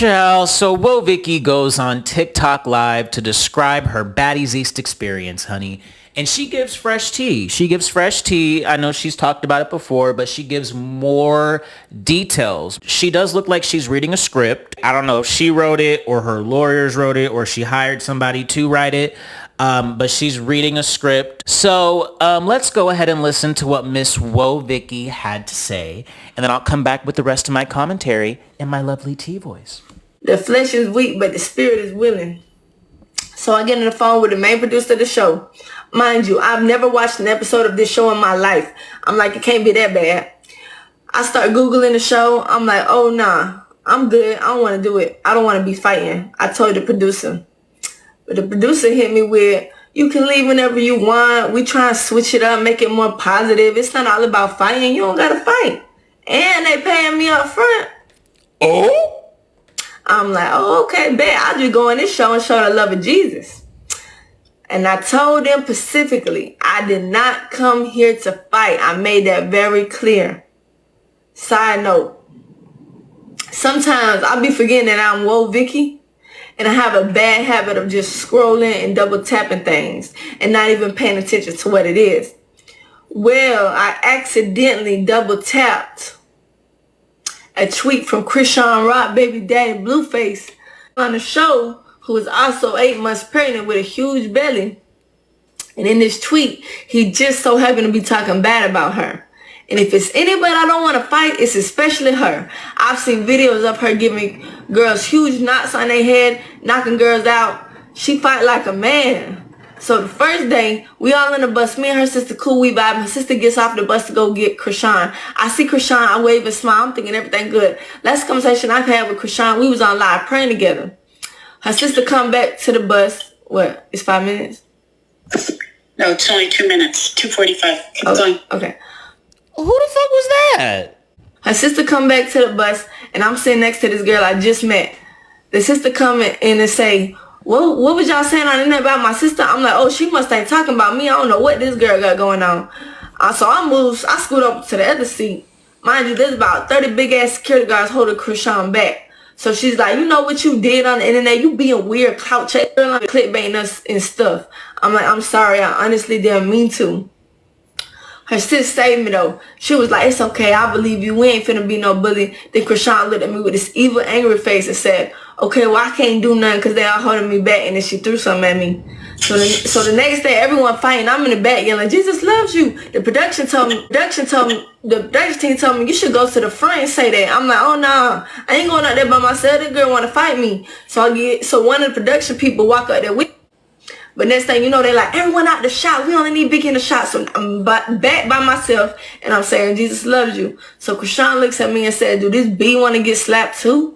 Child, so Woah Vicky goes on TikTok Live to describe her Baddies East experience, honey. And she gives fresh tea. She gives fresh tea. I know she's talked about it before, but she gives more details. She does look like she's reading a script. I don't know if she wrote it or her lawyers wrote it or she hired somebody to write it. But she's reading a script. So let's go ahead and listen to what Miss Woah Vicky had to say. And then I'll come back with the rest of my commentary in my lovely tea voice. The flesh is weak, but the spirit is willing. So I get on the phone with the main producer of the show. Mind you, I've never watched an episode of this show in my life. I'm like, it can't be that bad. I start Googling the show. I'm like, oh, nah, I'm good. I don't want to do it. I don't want to be fighting. I told the producer. But the producer hit me with, you can leave whenever you want. We try and switch it up, make it more positive. It's not all about fighting. You don't got to fight. And they paying me up front. Oh? I'm like, oh, okay, bet. I'll just go on this show and show the love of Jesus. And I told them specifically, I did not come here to fight. I made that very clear. Side note, sometimes I'll be forgetting that I'm Woah Vicky, and I have a bad habit of just scrolling and double tapping things and not even paying attention to what it is. Well, I accidentally double tapped a tweet from ChriseanRock, baby daddy Blueface, on the show, who was also 8 months pregnant with a huge belly. And in this tweet, he just so happened to be talking bad about her. And if it's anybody I don't want to fight, it's especially her. I've seen videos of her giving girls huge knots on their head, knocking girls out. She fight like a man. So the first day, we all in the bus. Me and her sister cool, we vibe. My sister gets off the bus to go get Chrisean. I see Chrisean, I wave and smile. I'm thinking everything good. Last conversation I've had with Chrisean, we was on live praying together. Her sister come back to the bus. What? It's 5 minutes? No, it's only 2 minutes. 2:45. Keep going. Okay. Who the fuck was that? Her sister come back to the bus, and I'm sitting next to this girl I just met. The sister come in and say, what was y'all saying on the internet about my sister? I'm like, oh, she must ain't talking about me. I don't know what this girl got going on. So I scoot up to the other seat. Mind you, there's about 30 big-ass security guards holding Chrisean back. So she's like, you know what you did on the internet? You being weird, clout chasing, clickbaiting us and stuff. I'm like, I'm sorry. I honestly didn't mean to. Her sis saved me though. She was like, it's okay. I believe you. We ain't finna be no bully. Then Chrisean looked at me with this evil, angry face and said, okay, well, I can't do nothing because they all holding me back. And then she threw something at me. So the next day, everyone fighting. I'm in the back yelling, Jesus loves you. The production team told me, you should go to the front and say that. I'm like, oh, no, I ain't going out there by myself. That girl want to fight me. So one of the production people walk out there with me. But next thing you know, they like, everyone out the shot. We only need Vicky in the shot. So I'm back by myself, and I'm saying, Jesus loves you. So Chrisean looks at me and said, do this B want to get slapped too?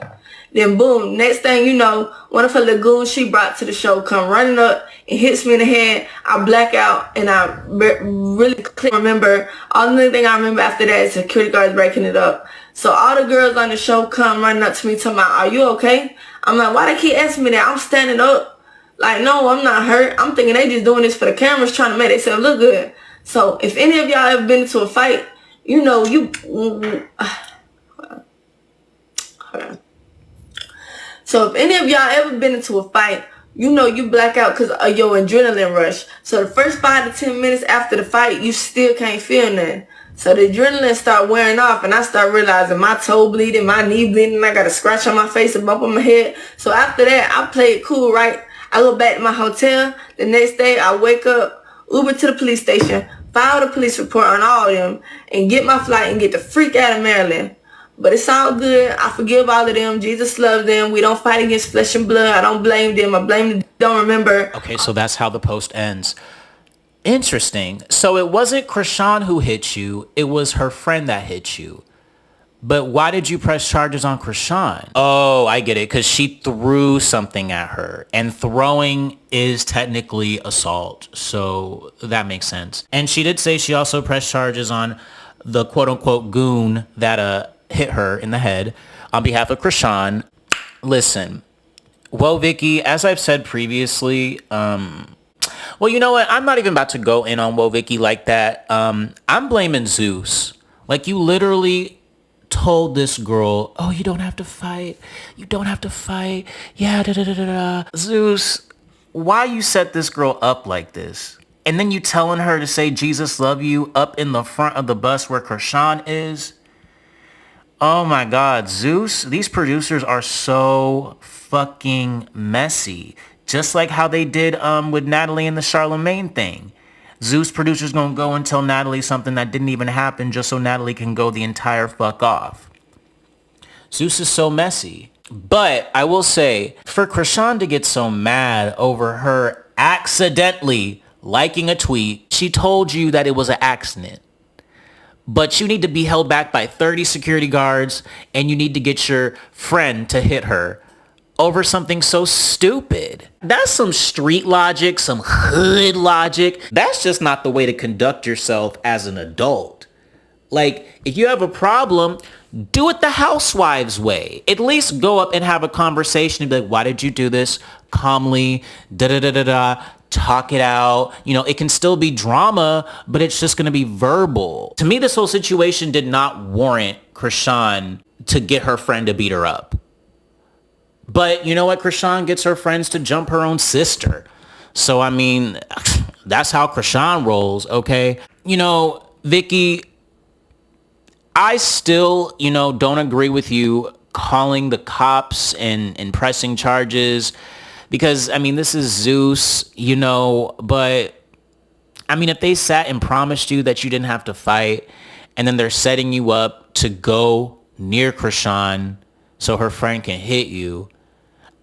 Then boom, next thing you know, one of her lagoons she brought to the show come running up and hits me in the head. I black out, and I really clearly remember. Only thing I remember after that is security guards breaking it up. So all the girls on the show come running up to me talking about, are you okay? I'm like, why they keep asking me that? I'm standing up. Like, no, I'm not hurt. I'm thinking they just doing this for the cameras, trying to make themselves look good. So if any of y'all ever been into a fight, you know, So if any of y'all ever been into a fight, you know you black out because of your adrenaline rush. So the first 5 to 10 minutes after the fight, you still can't feel nothing. So the adrenaline start wearing off, and I start realizing my toe bleeding, my knee bleeding, I got a scratch on my face, a bump on my head. So after that, I play it cool, right? I go back to my hotel. The next day, I wake up, Uber to the police station, file the police report on all of them, and get my flight and get the freak out of Maryland. But it's all good. I forgive all of them. Jesus loves them. We don't fight against flesh and blood. I don't blame them. I blame the don't remember. Okay, so that's how the post ends. Interesting. So it wasn't Chrisean who hit you. It was her friend that hit you. But why did you press charges on Chrisean? Oh, I get it. Because she threw something at her. And throwing is technically assault. So that makes sense. And she did say she also pressed charges on the quote-unquote goon that hit her in the head on behalf of Chrisean. Listen, Woah Vicky, as I've said previously, well, you know what? I'm not even about to go in on Woah Vicky like that. I'm blaming Zeus. Like, you literally told this girl, oh, you don't have to fight. You don't have to fight. Yeah, da-da-da-da-da. Zeus, why you set this girl up like this? And then you telling her to say Jesus love you up in the front of the bus where Chrisean is? Oh my God, Zeus, these producers are so fucking messy. Just like how they did with Natalie and the Charlemagne thing. Zeus producers gonna go and tell Natalie something that didn't even happen just so Natalie can go the entire fuck off. Zeus is so messy. But I will say, for Chrisean to get so mad over her accidentally liking a tweet, she told you that it was an accident. But you need to be held back by 30 security guards and you need to get your friend to hit her over something so stupid. That's some street logic, some hood logic. That's just not the way to conduct yourself as an adult. Like, if you have a problem, do it the housewives way. At least go up and have a conversation and be like, why did you do this? Calmly, da-da-da-da-da. Talk it out. You know, it can still be drama, but it's just going to be verbal. To me, this whole situation did not warrant Chrisean to get her friend to beat her up. But you know what? Chrisean gets her friends to jump her own sister. So, I mean, that's how Chrisean rolls, okay? You know, Vicky, I still, don't agree with you calling the cops and pressing charges. Because, I mean, this is Zeus, but, I mean, if they sat and promised you that you didn't have to fight, and then they're setting you up to go near Chrisean so her friend can hit you,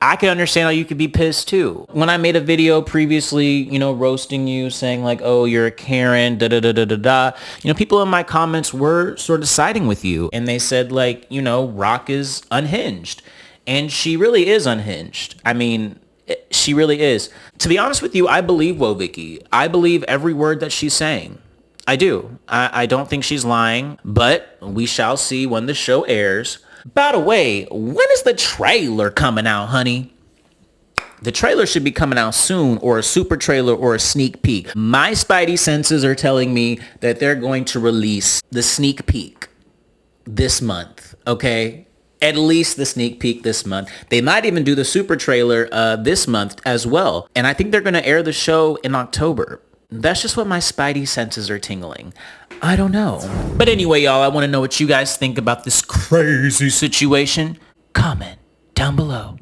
I can understand how you could be pissed too. When I made a video previously, roasting you, saying like, oh, you're a Karen, da-da-da-da-da-da, people in my comments were sort of siding with you. And they said like, Rock is unhinged. And she really is unhinged. I mean, she really is. To be honest with you, I believe Woah Vicky. I believe every word that she's saying. I do. I don't think she's lying, but we shall see when the show airs. By the way, when is the trailer coming out, honey? The trailer should be coming out soon, or a super trailer or a sneak peek. My spidey senses are telling me that they're going to release the sneak peek this month, okay? At least the sneak peek this month. They might even do the super trailer this month as well. And I think they're going to air the show in October. That's just what my spidey senses are tingling. I don't know. But anyway, y'all, I want to know what you guys think about this crazy situation. Comment down below.